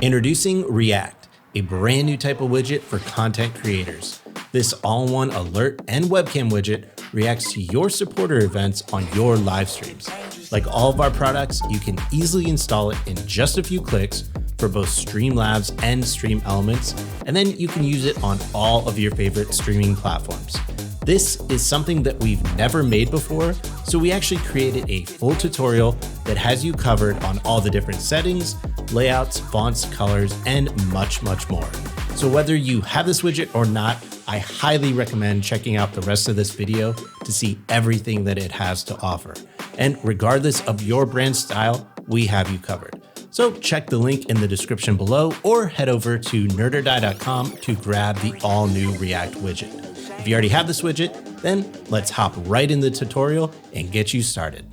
Introducing React, a brand new type of widget for content creators. This all-in-one alert and webcam widget reacts to your supporter events on your live streams. Like all of our products, you can easily install it in just a few clicks for both Streamlabs and StreamElements, and then you can use it on all of your favorite streaming platforms. This is something that we've never made before, so we actually created a full tutorial that has you covered on all the different settings, layouts, fonts, colors, and much, much more. So whether you have this widget or not, I highly recommend checking out the rest of this video to see everything that it has to offer. And regardless of your brand style, we have you covered. So check the link in the description below or head over to NerdOrDie.com to grab the all new React widget. If you already have this widget, then let's hop right in the tutorial and get you started.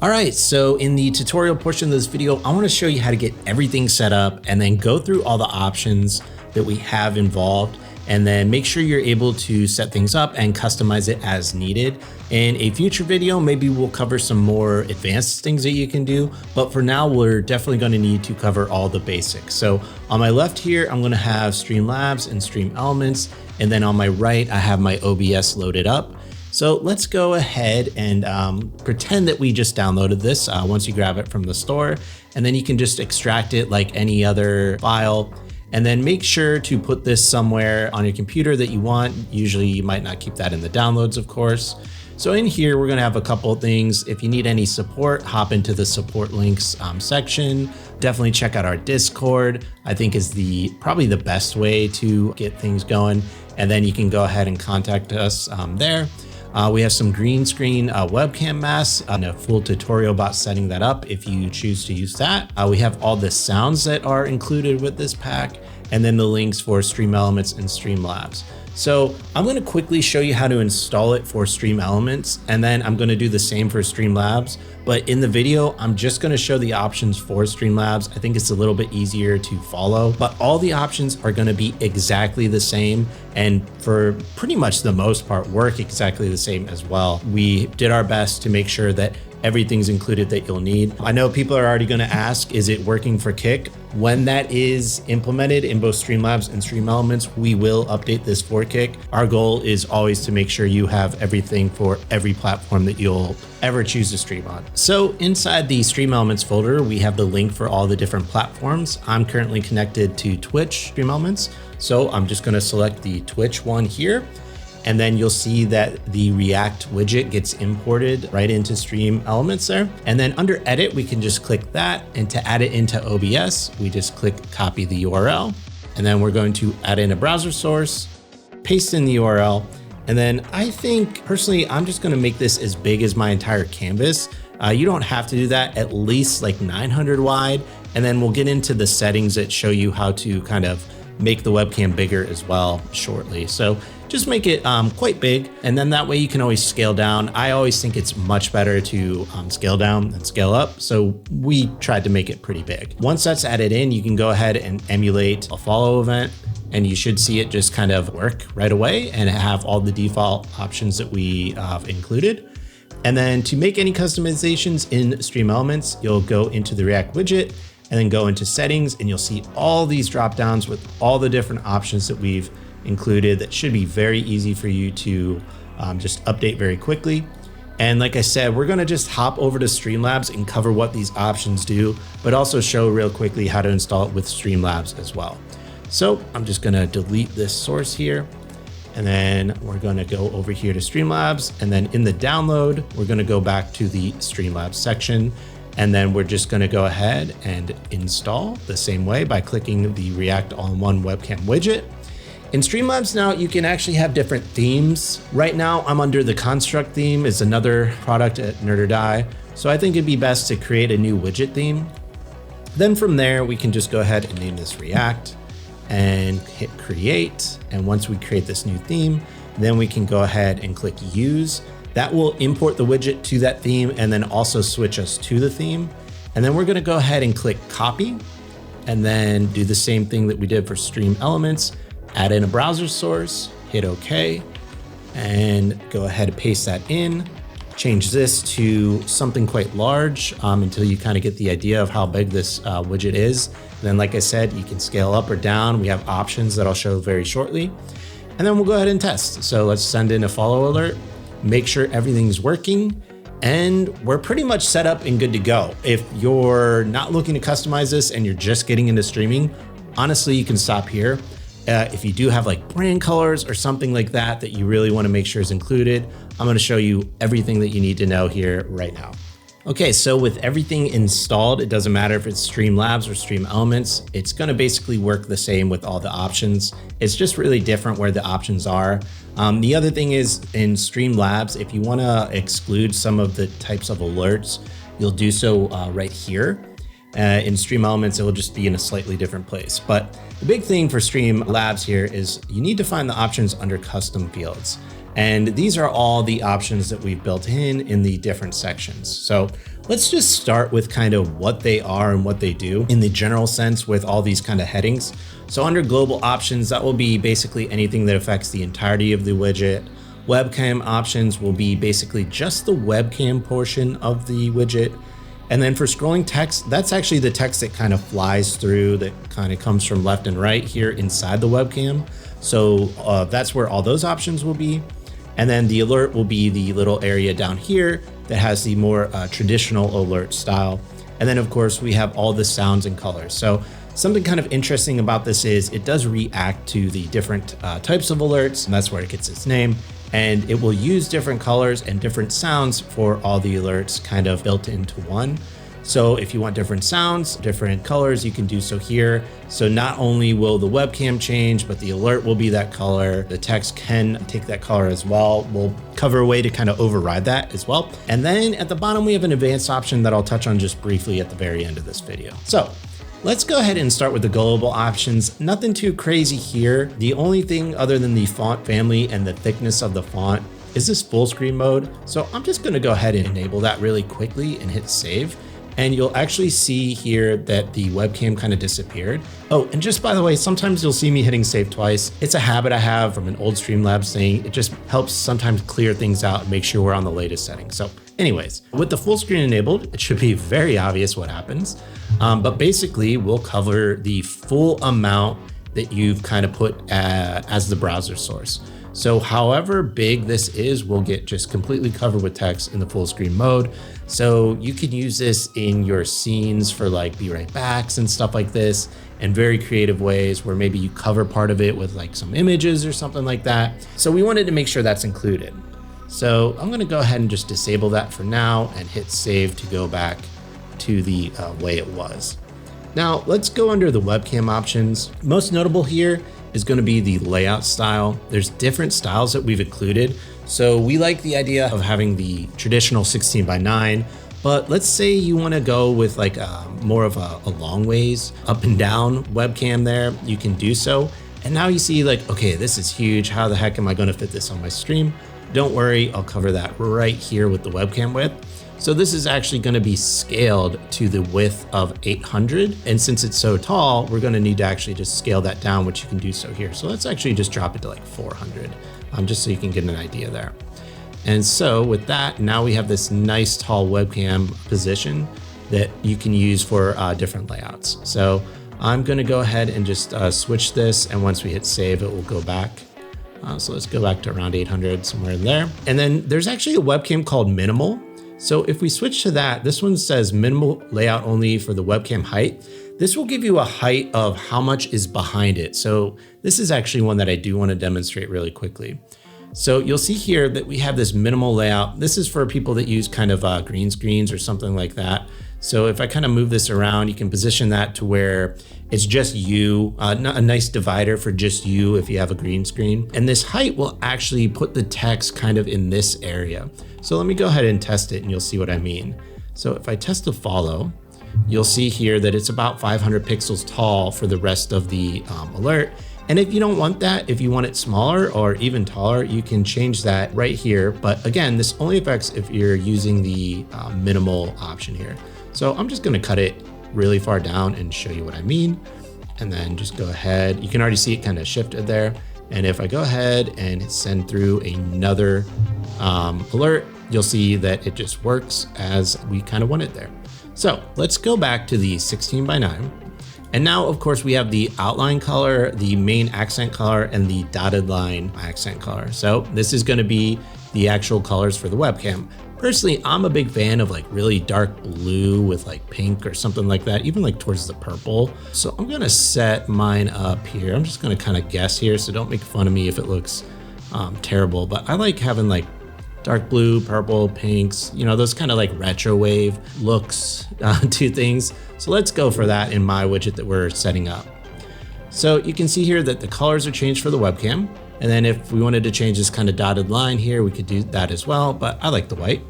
All right, so in the tutorial portion of this video, I want to show you how to get everything set up and then go through all the options that we have involved, and then make sure you're able to set things up and customize it as needed. In a future video, maybe we'll cover some more advanced things that you can do, but for now, we're definitely going to need to cover all the basics. So on my left here, I'm going to have Streamlabs and StreamElements, and then on my right, I have my OBS loaded up. So let's go ahead and pretend that we just downloaded this once you grab it from the store, and then you can just extract it like any other file. And then make sure to put this somewhere on your computer that you want. Usually you might not keep that in the downloads, of course. So in here, we're gonna have a couple of things. If you need any support, hop into the support links section. Definitely check out our Discord. I think is probably the best way to get things going. And then you can go ahead and contact us there. We have some green screen webcam masks and a full tutorial about setting that up if you choose to use that. We have all the sounds that are included with this pack, and then the links for StreamElements and Streamlabs. So I'm going to quickly show you how to install it for StreamElements, and then I'm going to do the same for Streamlabs. But in the video, I'm just going to show the options for Streamlabs. I think it's a little bit easier to follow, but all the options are going to be exactly the same, and for pretty much the most part, work exactly the same as well. We did our best to make sure that everything's included that you'll need. I know people are already going to ask, is it working for Kick? When that is implemented in both Streamlabs and StreamElements, we will update this for Kick. Our goal is always to make sure you have everything for every platform that you'll ever choose to stream on. So inside the StreamElements folder, we have the link for all the different platforms. I'm currently connected to Twitch StreamElements, so I'm just going to select the Twitch one here. And then you'll see that the React widget gets imported right into StreamElements there. And then under edit, we can just click that. And to add it into OBS, we just click copy the URL. And then we're going to add in a browser source, paste in the URL. And then I think personally, I'm just gonna make this as big as my entire canvas. You don't have to do that, at least like 900 wide. And then we'll get into the settings that show you how to kind of make the webcam bigger as well shortly. So just make it quite big, and then that way you can always scale down. I always think it's much better to scale down than scale up, so we tried to make it pretty big. Once that's added in, you can go ahead and emulate a follow event, and you should see it just kind of work right away and have all the default options that we have included. And then to make any customizations in StreamElements, you'll go into the React widget and then go into settings, and you'll see all these drop downs with all the different options that we've included. That should be very easy for you to just update very quickly. And like I said, we're gonna just hop over to Streamlabs and cover what these options do, but also show real quickly how to install it with Streamlabs as well. So I'm just gonna delete this source here, and then we're gonna go over here to Streamlabs, and then in the download, we're gonna go back to the Streamlabs section, and then we're just gonna go ahead and install the same way by clicking the React All-in-One Webcam widget. In Streamlabs now, you can actually have different themes. Right now, I'm under the Construct theme. It's another product at NerdOrDie. So I think it'd be best to create a new widget theme. Then from there, we can just go ahead and name this React and hit create. And once we create this new theme, then we can go ahead and click use. That will import the widget to that theme and then also switch us to the theme. And then we're gonna go ahead and click copy, and then do the same thing that we did for StreamElements. Add in a browser source, hit OK, and go ahead and paste that in. change this to something quite large until you kind of get the idea of how big this widget is. And then, like I said, you can scale up or down. We have options that I'll show very shortly. And then we'll go ahead and test. So let's send in a follow alert, make sure everything's working, and we're pretty much set up and good to go. If you're not looking to customize this and you're just getting into streaming, honestly, you can stop here. If you do have like brand colors or something like that that you really want to make sure is included, I'm going to show you everything that you need to know here right now. Okay, so with everything installed, it doesn't matter if it's Streamlabs or StreamElements, it's going to basically work the same with all the options. It's just really different where the options are. The other thing is in Streamlabs, if you want to exclude some of the types of alerts, you'll do so right here. In StreamElements, it will just be in a slightly different place. But the big thing for Streamlabs here is you need to find the options under custom fields. And these are all the options that we've built in the different sections. So let's just start with kind of what they are and what they do in the general sense with all these kind of headings. So under global options, that will be basically anything that affects the entirety of the widget. Webcam options will be basically just the webcam portion of the widget. And then for scrolling text, that's actually the text that kind of flies through, that kind of comes from left and right here inside the webcam. So that's where all those options will be. And then the alert will be the little area down here that has the more traditional alert style. And then of course we have all the sounds and colors. So something kind of interesting about this is it does react to the different types of alerts, and that's where it gets its name. And it will use different colors and different sounds for all the alerts kind of built into one. So if you want different sounds, different colors, you can do so here. So not only will the webcam change, but the alert will be that color. The text can take that color as well. We'll cover a way to kind of override that as well. And then at the bottom, we have an advanced option that I'll touch on just briefly at the very end of this video. So let's go ahead and start with the global options. Nothing too crazy here. The only thing other than the font family and the thickness of the font is this full screen mode. So I'm just gonna go ahead and enable that really quickly and hit save. And you'll actually see here that the webcam kind of disappeared. Oh, and just by the way, sometimes you'll see me hitting save twice. It's a habit I have from an old Streamlabs thing. It just helps sometimes clear things out and make sure we're on the latest settings. So anyways, with the full screen enabled, it should be very obvious what happens. But basically we'll cover the full amount that you've kind of put as the browser source. So however big this is, will get just completely covered with text in the full screen mode. So you can use this in your scenes for like be right backs and stuff like this, in very creative ways where maybe you cover part of it with like some images or something like that. So we wanted to make sure that's included. So I'm gonna go ahead and just disable that for now and hit save to go back to the way it was. Now let's go under the webcam options. Most notable here is going to be the layout style. There's different styles that we've included. So we like the idea of having the traditional 16:9, but let's say you want to go with like more of a long ways up and down webcam there, you can do so. And now you see like, okay, this is huge. How the heck am I going to fit this on my stream? Don't worry, I'll cover that right here with the webcam width. So this is actually going to be scaled to the width of 800. And since it's so tall, we're going to need to actually just scale that down, which you can do so here. So let's actually just drop it to like 400, just so you can get an idea there. And so with that, now we have this nice tall webcam position that you can use for different layouts. So I'm going to go ahead and just switch this. And once we hit save, it will go back. So let's go back to around 800, somewhere in there. And then there's actually a webcam called minimal. So if we switch to that, this one says minimal layout only for the webcam height. This will give you a height of how much is behind it. So this is actually one that I do want to demonstrate really quickly. So you'll see here that we have this minimal layout. This is for people that use kind of green screens or something like that. So if I kind of move this around, you can position that to where it's just you, a nice divider for just you if you have a green screen. And this height will actually put the text kind of in this area. So let me go ahead and test it and you'll see what I mean. So if I test the follow, you'll see here that it's about 500 pixels tall for the rest of the alert. And if you don't want that, if you want it smaller or even taller, you can change that right here. But again, this only affects if you're using the minimal option here. So I'm just gonna cut it really far down and show you what I mean. And then just go ahead. You can already see it kind of shifted there. And if I go ahead and send through another alert, you'll see that it just works as we kind of want it there. So let's go back to the 16:9. And now, of course, we have the outline color, the main accent color, and the dotted line accent color. So this is going to be the actual colors for the webcam. Personally, I'm a big fan of like really dark blue with like pink or something like that, even like towards the purple. So I'm going to set mine up here. I'm just going to kind of guess here, so don't make fun of me if it looks terrible, but I like having like dark blue, purple, pinks, you know, those kind of like retro wave looks to things. So let's go for that in my widget that we're setting up. So you can see here that the colors are changed for the webcam. And then if we wanted to change this kind of dotted line here, we could do that as well, but I like the white.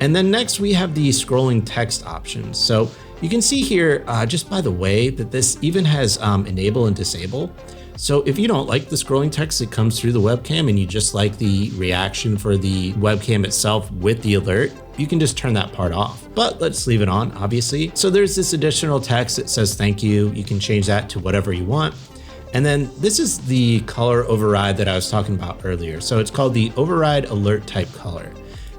And then next we have the scrolling text options. So you can see here, just by the way, that this even has enable and disable. So if you don't like the scrolling text that comes through the webcam and you just like the reaction for the webcam itself with the alert, you can just turn that part off. But let's leave it on, obviously. So there's this additional text that says thank you. You can change that to whatever you want. And then this is the color override that I was talking about earlier. So it's called the override alert type color.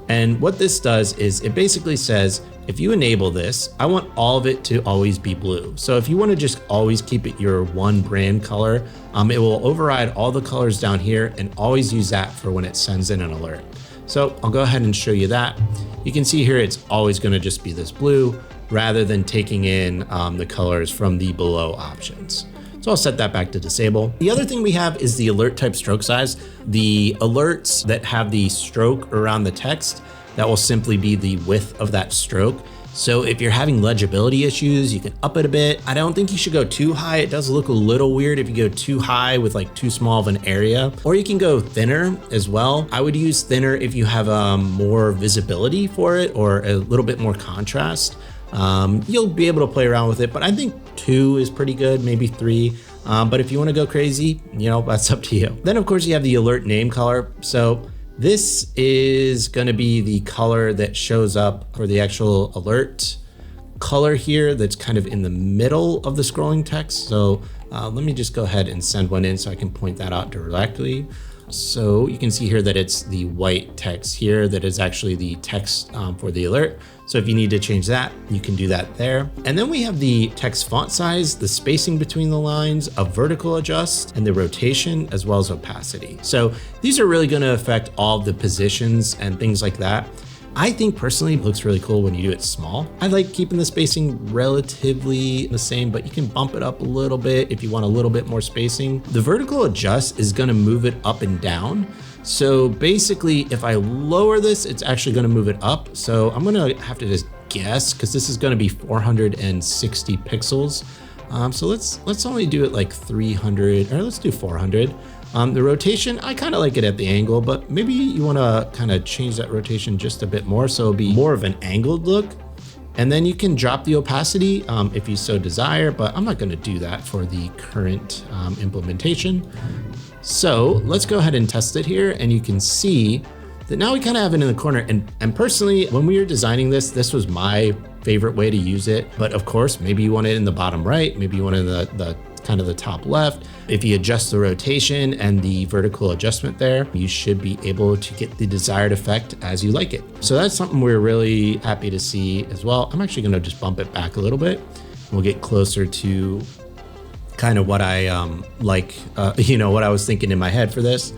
And what this does is it basically says, if you enable this, I want all of it to always be blue. So if you want to just always keep it your one brand color, it will override all the colors down here and always use that for when it sends in an alert. So I'll go ahead and show you that. You can see here, it's always going to just be this blue rather than taking in the colors from the below options. So I'll set that back to disable. The other thing we have is the alert type stroke size. The alerts that have the stroke around the text, that will simply be the width of that stroke. So if you're having legibility issues, you can up it a bit. I don't think you should go too high. It does look a little weird if you go too high with like too small of an area, or you can go thinner as well. I would use thinner if you have more visibility for it or a little bit more contrast. You'll be able to play around with it, but I think 2 is pretty good, maybe 3. But if you want to go crazy, you know, that's up to you. Then of course you have the alert name color. So this is going to be the color that shows up for the actual alert color here that's kind of in the middle of the scrolling text. So let me just go ahead and send one in so I can point that out directly. So you can see here that it's the white text here that is actually the text for the alert. So if you need to change that, you can do that there. And then we have the text font size, the spacing between the lines, a vertical adjust, and the rotation, as well as opacity. So these are really going to affect all the positions and things like that. I think personally it looks really cool when you do it small. I like keeping the spacing relatively the same, but you can bump it up a little bit if you want a little bit more spacing. The vertical adjust is going to move it up and down. So basically, if I lower this, it's actually going to move it up. So I'm going to have to just guess because this is going to be 460 pixels. So let's only do it like 300, or let's do 400. The rotation, I kind of like it at the angle, but maybe you want to kind of change that rotation just a bit more so it'll be more of an angled look. And then you can drop the opacity if you so desire, but I'm not going to do that for the current implementation. So let's go ahead and test it here, and you can see that now we kind of have it in the corner. And personally, when we were designing this, this was my favorite way to use it. But of course, maybe you want it in the bottom right, maybe you want it in the kind of the top left. If you adjust the rotation and the vertical adjustment there, you should be able to get the desired effect as you like it. So that's something we're really happy to see as well. I'm actually going to just bump it back a little bit. We'll get closer to kind of what I you know, what I was thinking in my head for this.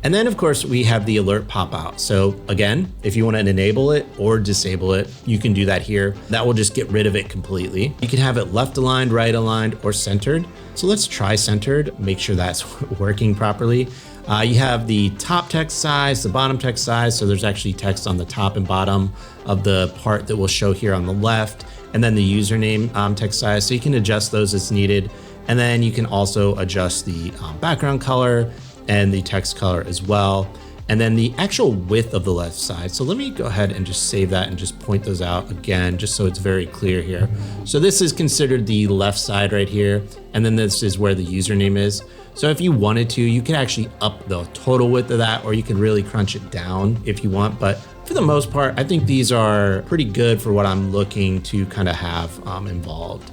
And then of course we have the alert pop out. So again, if you want to enable it or disable it, you can do that here. That will just get rid of it completely. You can have it left aligned, right aligned, or centered. So let's try centered, make sure that's working properly. You have the top text size, the bottom text size. So there's actually text on the top and bottom of the part that will show here on the left, and then the username text size. So you can adjust those as needed. And then you can also adjust the background color and the text color as well. And then the actual width of the left side. So let me go ahead and just save that and just point those out again, just so it's very clear here. So this is considered the left side right here. And then this is where the username is. So if you wanted to, you can actually up the total width of that, or you can really crunch it down if you want. But for the most part, I think these are pretty good for what I'm looking to kind of have involved.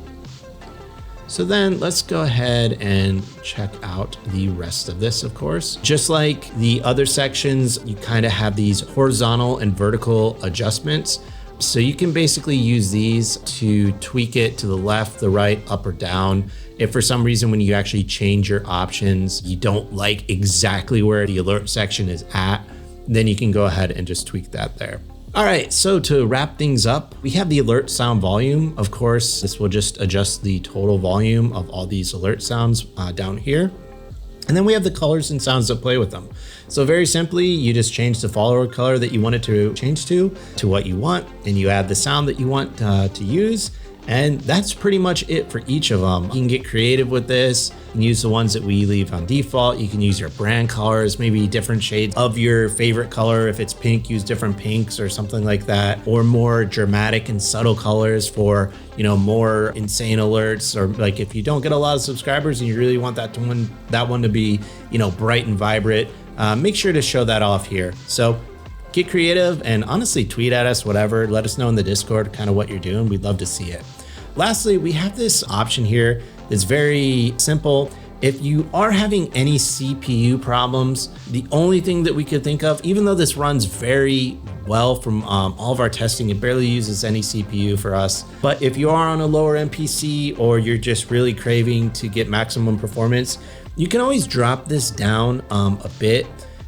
So then let's go ahead and check out the rest of this, of course. Just like the other sections, you kind of have these horizontal and vertical adjustments. So you can basically use these to tweak it to the left, the right, up or down. If for some reason when you actually change your options, you don't like exactly where the alert section is at, then you can go ahead and just tweak that there. All right, so to wrap things up, we have the alert sound volume. Of course, this will just adjust the total volume of all these alert sounds down here. And then we have the colors and sounds that play with them. So very simply, you just change the follower color that you want it to change to what you want, and you add the sound that you want to use. And that's pretty much it for each of them. You can get creative with this and use the ones that we leave on default. You can use your brand colors, maybe different shades of your favorite color. If it's pink, use different pinks or something like that, or more dramatic and subtle colors for, more insane alerts. Or like if you don't get a lot of subscribers and you really want that one to be, bright and vibrant, make sure to show that off here. So get creative and honestly tweet at us, whatever. Let us know in the Discord kind of what you're doing. We'd love to see it. Lastly, we have this option here that's very simple. If you are having any CPU problems, the only thing that we could think of, even though this runs very well from all of our testing, it barely uses any CPU for us. But if you are on a lower end PC or you're just really craving to get maximum performance, you can always drop this down a bit.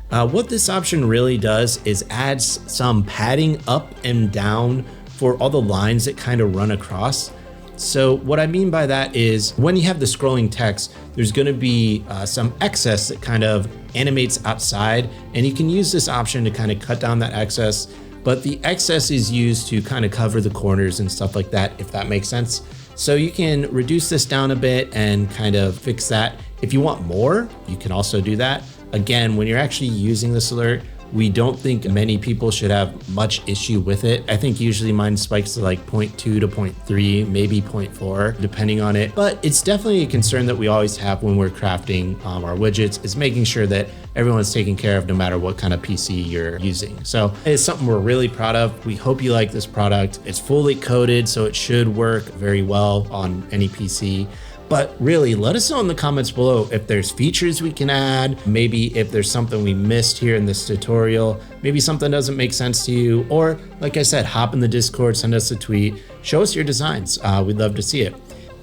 What this option really does is adds some padding up and down for all the lines that kind of run across. So what I mean by that is when you have the scrolling text, there's going to be some excess that kind of animates outside, and you can use this option to kind of cut down that excess. But the excess is used to kind of cover the corners and stuff like that, if that makes sense. So you can reduce this down a bit and kind of fix that. If you want more, you can also do that. Again, when you're actually using this alert, we don't think many people should have much issue with it. I think usually mine spikes to like 0.2 to 0.3, maybe 0.4, depending on it. But it's definitely a concern that we always have when we're crafting our widgets, is making sure that everyone's taken care of no matter what kind of PC you're using. So it's something we're really proud of. We hope you like this product. It's fully coded, so it should work very well on any PC. But really, let us know in the comments below if there's features we can add, maybe if there's something we missed here in this tutorial, maybe something doesn't make sense to you, or like I said, hop in the Discord, send us a tweet, show us your designs. We'd love to see it.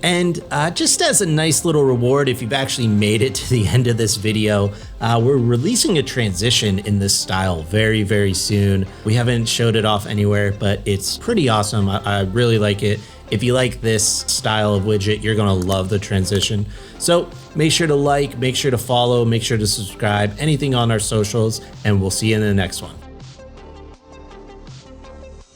And just as a nice little reward, if you've actually made it to the end of this video, we're releasing a transition in this style very, very soon. We haven't showed it off anywhere, but it's pretty awesome. I really like it. If you like this style of widget, you're gonna love the transition. So make sure to like, make sure to follow, make sure to subscribe, anything on our socials, and we'll see you in the next one.